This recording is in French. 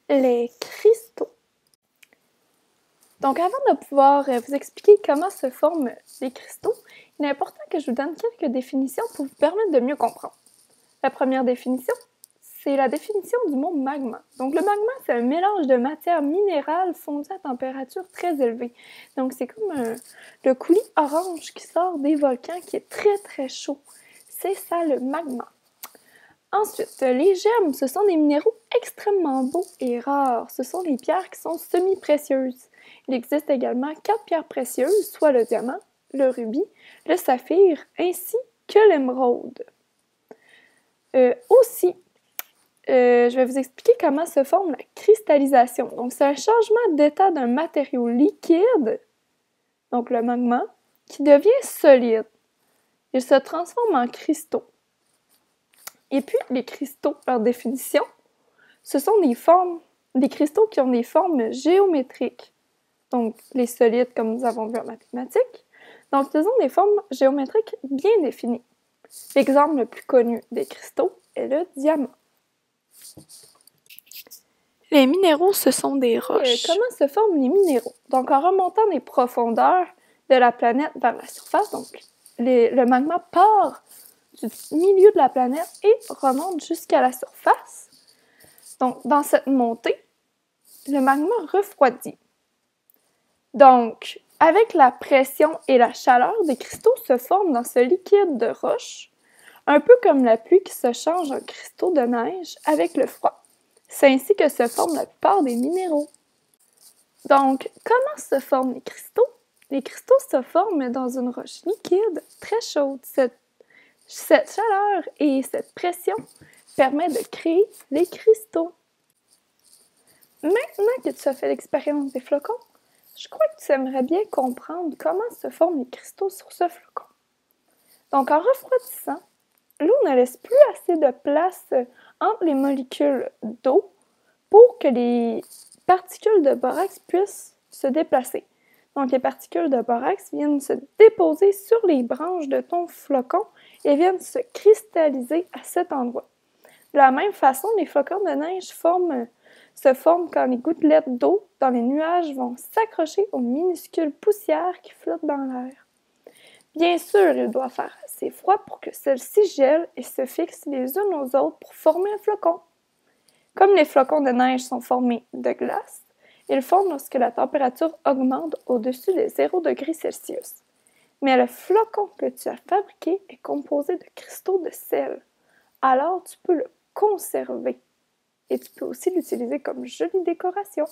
Les cristaux. Donc, avant de pouvoir vous expliquer comment se forment les cristaux, il est important que je vous donne quelques définitions pour vous permettre de mieux comprendre. La première définition, c'est la définition du mot magma. Donc, le magma, c'est un mélange de matière minérale fondue à température très élevée. Donc, c'est comme le coulis orange qui sort des volcans qui est très, très chaud. C'est ça, le magma. Ensuite, les gemmes, ce sont des minéraux extrêmement beaux et rares. Ce sont des pierres qui sont semi-précieuses. Il existe également 4 pierres précieuses, soit le diamant, le rubis, le saphir, ainsi que l'émeraude. Je vais vous expliquer comment se forme la cristallisation. Donc, c'est un changement d'état d'un matériau liquide, donc le magma, qui devient solide. Il se transforme en cristaux. Et puis, les cristaux, par définition, ce sont des cristaux qui ont des formes géométriques. Donc, les solides, comme nous avons vu en mathématiques. Donc, ils ont des formes géométriques bien définies. L'exemple le plus connu des cristaux est le diamant. Les minéraux, ce sont des roches. Comment se forment les minéraux? Donc, en remontant des profondeurs de la planète vers la surface, donc le magma part du milieu de la planète et remonte jusqu'à la surface. Donc, dans cette montée, le magma refroidit. Donc, avec la pression et la chaleur, des cristaux se forment dans ce liquide de roche, un peu comme la pluie qui se change en cristaux de neige avec le froid. C'est ainsi que se forment la plupart des minéraux. Donc, comment se forment les cristaux? Les cristaux se forment dans une roche liquide très chaude. Cette chaleur et cette pression permettent de créer les cristaux. Maintenant que tu as fait l'expérience des flocons, je crois que tu aimerais bien comprendre comment se forment les cristaux sur ce flocon. Donc, en refroidissant, l'eau ne laisse plus assez de place entre les molécules d'eau pour que les particules de borax puissent se déplacer. Donc, les particules de borax viennent se déposer sur les branches de ton flocon et viennent se cristalliser à cet endroit. De la même façon, les flocons de neige se forment quand les gouttelettes d'eau dans les nuages vont s'accrocher aux minuscules poussières qui flottent dans l'air. Bien sûr, il doit faire assez froid pour que celles-ci gèlent et se fixent les unes aux autres pour former un flocon. Comme les flocons de neige sont formés de glace, ils fondent lorsque la température augmente au-dessus des 0 degrés Celsius. Mais le flocon que tu as fabriqué est composé de cristaux de sel. Alors, tu peux le conserver et tu peux aussi l'utiliser comme jolie décoration.